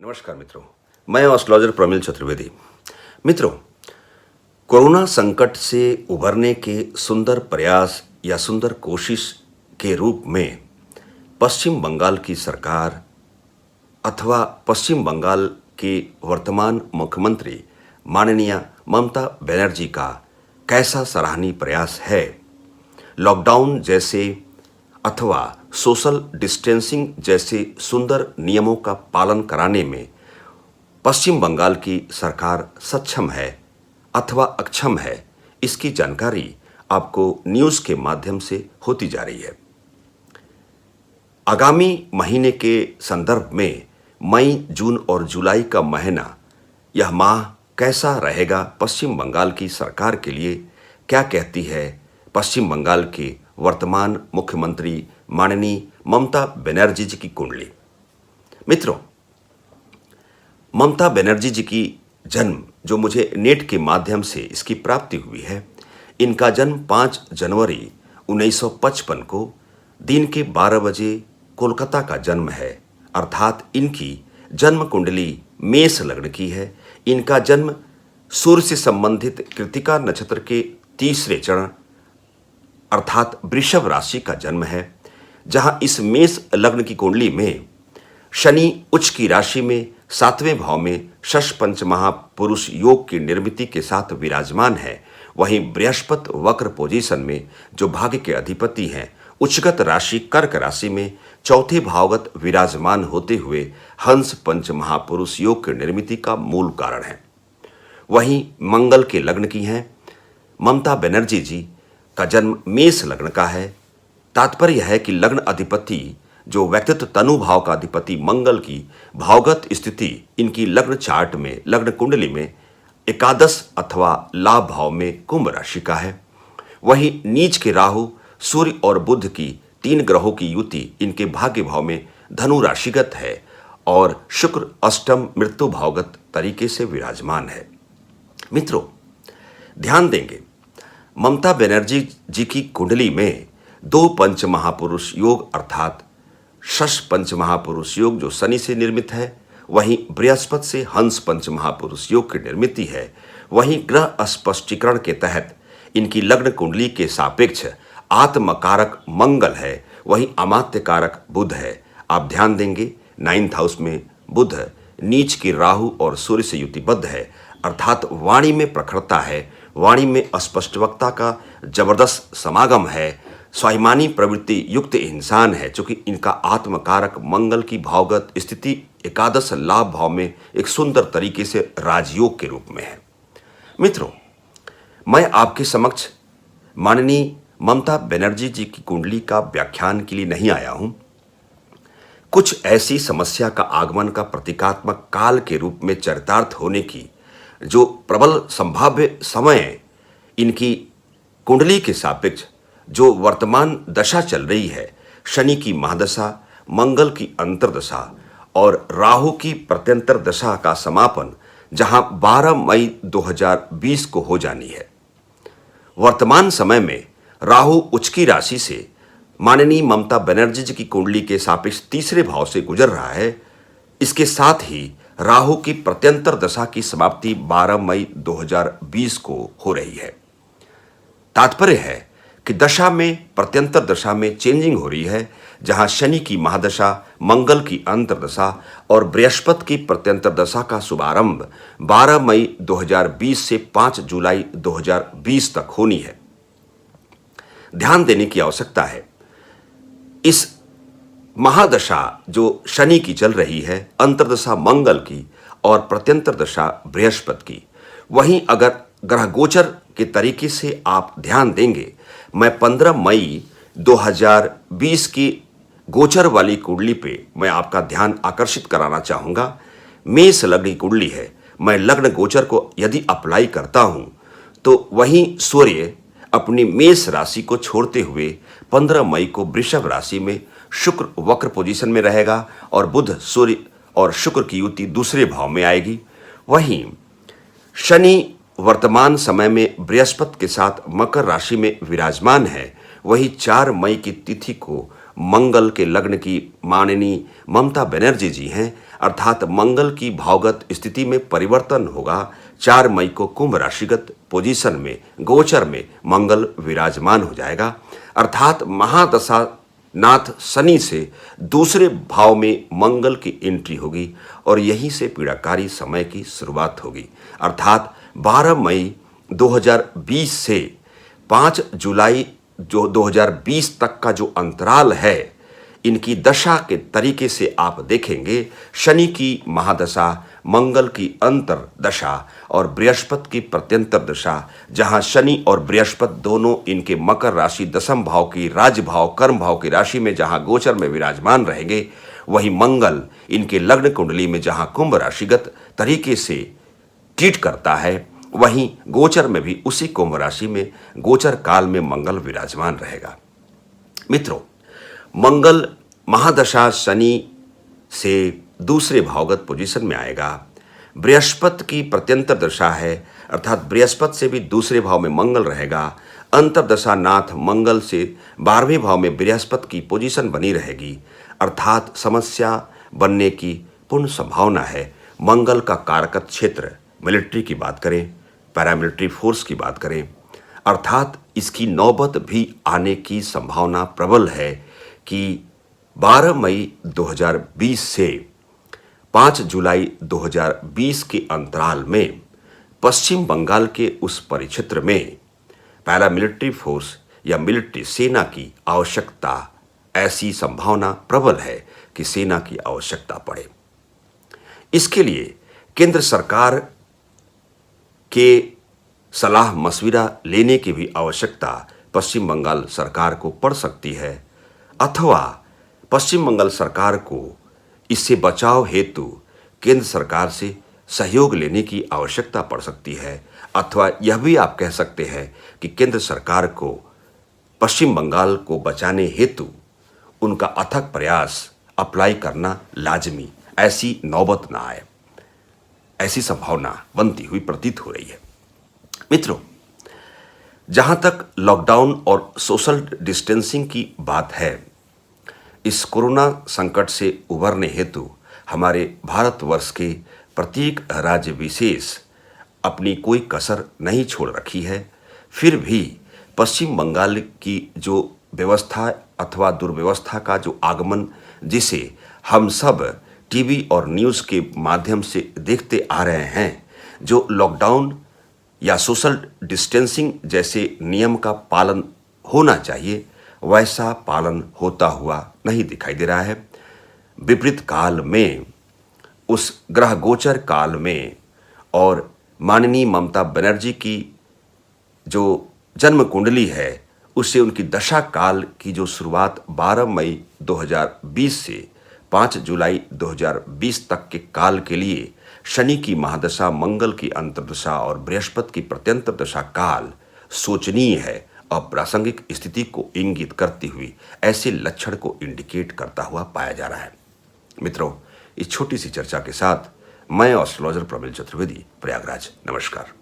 नमस्कार मित्रों, मैं एस्ट्रोलॉजर प्रमिल चतुर्वेदी। मित्रों, कोरोना संकट से उभरने के सुंदर प्रयास या सुंदर कोशिश के रूप में पश्चिम बंगाल की सरकार अथवा पश्चिम बंगाल के वर्तमान मुख्यमंत्री माननीय ममता बनर्जी का कैसा सराहनीय प्रयास है। लॉकडाउन जैसे अथवा सोशल डिस्टेंसिंग जैसे सुंदर नियमों का पालन कराने में पश्चिम बंगाल की सरकार सक्षम है अथवा अक्षम है, इसकी जानकारी आपको न्यूज़ के माध्यम से होती जा रही है। आगामी महीने के संदर्भ में मई, जून और जुलाई का महीना, यह माह कैसा रहेगा पश्चिम बंगाल की सरकार के लिए, क्या कहती है पश्चिम बंगाल के वर्तमान मुख्यमंत्री माननीय ममता बनर्जी जी की कुंडली। मित्रों, ममता बनर्जी जी की जन्म जो मुझे नेट के माध्यम से इसकी प्राप्ति हुई है, इनका जन्म 5 जनवरी 1955 को दिन के 12 बजे कोलकाता का जन्म है, अर्थात इनकी जन्म कुंडली मेष लग्न की है। इनका जन्म सूर्य से संबंधित कृतिका नक्षत्र के तीसरे चरण अर्थात वृषभ राशि का जन्म है, जहां इस मेष लग्न की कुंडली में शनि उच्च की राशि में 7वें भाव में षष्ठ पंच महापुरुष योग की निर्मिति के साथ विराजमान है। वहीं बृहस्पति वक्र पोजीशन में जो भाग्य के अधिपति हैं, उच्चगत राशि कर्क राशि में चौथे भावगत विराजमान होते हुए हंस पंच महापुरुष योग की निर्मिति का मूल कारण है। वहीं मंगल के लग्न की हैं। ममता बनर्जी जी का जन्म मेष लग्न का है। तात्पर्य यह है कि लग्न अधिपति जो व्यक्तित्व तनु भाव का अधिपति मंगल की भावगत स्थिति इनकी लग्न चार्ट में, लग्न कुंडली में एकादश अथवा लाभ भाव में कुंभ राशि का है। वहीं नीच के राहु, सूर्य और बुध की 3 ग्रहों की युति इनके भाग्य भाव में धनु राशिगत है और शुक्र अष्टम मृत्यु भावगत तरीके से विराजमान है। मित्रों, ध्यान देंगे, ममता बनर्जी जी की कुंडली में 2 पंच महापुरुष योग अर्थात षष्ठ पंच महापुरुष योग जो शनि से निर्मित है, वहीं बृहस्पति से हंस पंच महापुरुष योग की निर्मिति है। वहीं ग्रह स्पष्टीकरण के तहत इनकी लग्न कुंडली के सापेक्ष आत्मकारक मंगल है, वहीं अमात्य कारक बुध है। आप ध्यान देंगे, 9th हाउस में बुध नीच की राहु और सूर्य से युतिबद्ध है, अर्थात वाणी में प्रखरता है, वाणी में अस्पष्टवक्ता का जबरदस्त समागम है, स्वाभिमानी प्रवृत्ति युक्त इंसान है। चूंकि इनका आत्मकारक मंगल की भावगत स्थिति एकादश लाभ भाव में एक सुंदर तरीके से राजयोग के रूप में है। मित्रों, मैं आपके समक्ष माननीय ममता बनर्जी जी की कुंडली का व्याख्यान के लिए नहीं आया हूं। कुछ ऐसी समस्या का आगमन का प्रतीकात्मक काल के रूप में चरितार्थ होने की जो प्रबल संभाव्य समय इनकी कुंडली के सापेक्ष जो वर्तमान दशा चल रही है, शनि की महादशा, मंगल की अंतर्दशा और राहु की प्रत्यंतर दशा का समापन जहां 12 मई 2020 को हो जानी है। वर्तमान समय में राहु उच्च की राशि से माननीय ममता बनर्जी जी की कुंडली के सापेक्ष तीसरे भाव से गुजर रहा है। इसके साथ ही राहु की प्रत्यंतर दशा की समाप्ति 12 मई 2020 को हो रही है। तात्पर्य है कि दशा में, प्रत्यंतर दशा में चेंजिंग हो रही है, जहां शनि की महादशा, मंगल की अंतर्दशा और बृहस्पति की प्रत्यंतर दशा का शुभारंभ 12 मई 2020 से 5 जुलाई 2020 तक होनी है। ध्यान देने की आवश्यकता है, इस महादशा जो शनि की चल रही है, अंतर्दशा मंगल की और प्रत्यंतर दशा बृहस्पति की। वहीं अगर ग्रह गोचर के तरीके से आप ध्यान देंगे, मैं 15 मई 2020 की गोचर वाली कुंडली पे मैं आपका ध्यान आकर्षित कराना चाहूँगा। मेष लग्न की कुंडली है। मैं लग्न गोचर को यदि अप्लाई करता हूँ तो वहीं सूर्य अपनी मेष राशि को छोड़ते हुए 15 मई को वृषभ राशि में शुक्र वक्र पोजीशन में रहेगा और बुध, सूर्य और शुक्र की युति दूसरे भाव में आएगी। वहीं शनि वर्तमान समय में बृहस्पति के साथ मकर राशि में विराजमान है। वही 4 मई की तिथि को मंगल के लग्न की माननीय ममता बनर्जी जी हैं, अर्थात मंगल की भावगत स्थिति में परिवर्तन होगा। 4 मई को कुंभ राशिगत पोजीशन में गोचर में मंगल विराजमान हो जाएगा, अर्थात महादशा नाथ शनि से दूसरे भाव में मंगल की एंट्री होगी और यहीं से पीड़ाकारी समय की शुरुआत होगी। अर्थात 12 मई 2020 से 5 जुलाई जो 2020 तक का जो अंतराल है, इनकी दशा के तरीके से आप देखेंगे शनि की महादशा, मंगल की अंतर दशा और बृहस्पति की प्रत्यंतर दशा, जहां शनि और बृहस्पति दोनों इनके मकर राशि दशम भाव की राज भाव कर्म भाव की राशि में जहां गोचर में विराजमान रहेंगे, वहीं मंगल इनके लग्न कुंडली में जहां कुंभ राशिगत तरीके से ट्रीट करता है, वहीं गोचर में भी उसी कुंभ राशि में गोचर काल में मंगल विराजमान रहेगा। मित्रों, मंगल महादशा शनि से दूसरे भावगत पोजीशन में आएगा। बृहस्पति की प्रत्यंतर दशा है, अर्थात बृहस्पति से भी दूसरे भाव में मंगल रहेगा। अंतरदशा नाथ मंगल से 12वें भाव में बृहस्पति की पोजीशन बनी रहेगी, अर्थात समस्या बनने की पूर्ण संभावना है। मंगल का कारकत क्षेत्र मिलिट्री की बात करें, पैरामिलिट्री फोर्स की बात करें, अर्थात इसकी नौबत भी आने की संभावना प्रबल है कि 12 मई 2020 से 5 जुलाई 2020 के अंतराल में पश्चिम बंगाल के उस परिक्षेत्र में पैरामिलिट्री फोर्स या मिलिट्री सेना की आवश्यकता, ऐसी संभावना प्रबल है कि सेना की आवश्यकता पड़े। इसके लिए केंद्र सरकार के सलाह मशविरा लेने की भी आवश्यकता पश्चिम बंगाल सरकार को पड़ सकती है, अथवा पश्चिम बंगाल सरकार को इससे बचाव हेतु केंद्र सरकार से सहयोग लेने की आवश्यकता पड़ सकती है, अथवा यह भी आप कह सकते हैं कि केंद्र सरकार को पश्चिम बंगाल को बचाने हेतु उनका अथक प्रयास अप्लाई करना लाजमी, ऐसी नौबत ना आए, ऐसी संभावना बनती हुई प्रतीत हो रही है। मित्रों, जहां तक लॉकडाउन और सोशल डिस्टेंसिंग की बात है, इस कोरोना संकट से उबरने हेतु हमारे भारतवर्ष के प्रत्येक राज्य विशेष अपनी कोई कसर नहीं छोड़ रखी है। फिर भी पश्चिम बंगाल की जो व्यवस्था अथवा दुर्व्यवस्था का जो आगमन, जिसे हम सब टीवी और न्यूज़ के माध्यम से देखते आ रहे हैं, जो लॉकडाउन या सोशल डिस्टेंसिंग जैसे नियम का पालन होना चाहिए, वैसा पालन होता हुआ नहीं दिखाई दे रहा है। विपरीत काल में, उस ग्रह गोचर काल में और माननीय ममता बनर्जी की जो जन्म कुंडली है, उससे उनकी दशा काल की जो शुरुआत 12 मई 2020 से 5 जुलाई 2020 तक के काल के लिए शनि की महादशा, मंगल की अंतर्दशा और बृहस्पति की प्रत्यंतर दशा काल शोचनीय है और प्रासंगिक स्थिति को इंगित करती हुई ऐसे लक्षण को इंडिकेट करता हुआ पाया जा रहा है। मित्रों, इस छोटी सी चर्चा के साथ मैं एस्ट्रोलॉजर प्रमिल चतुर्वेदी, प्रयागराज। नमस्कार।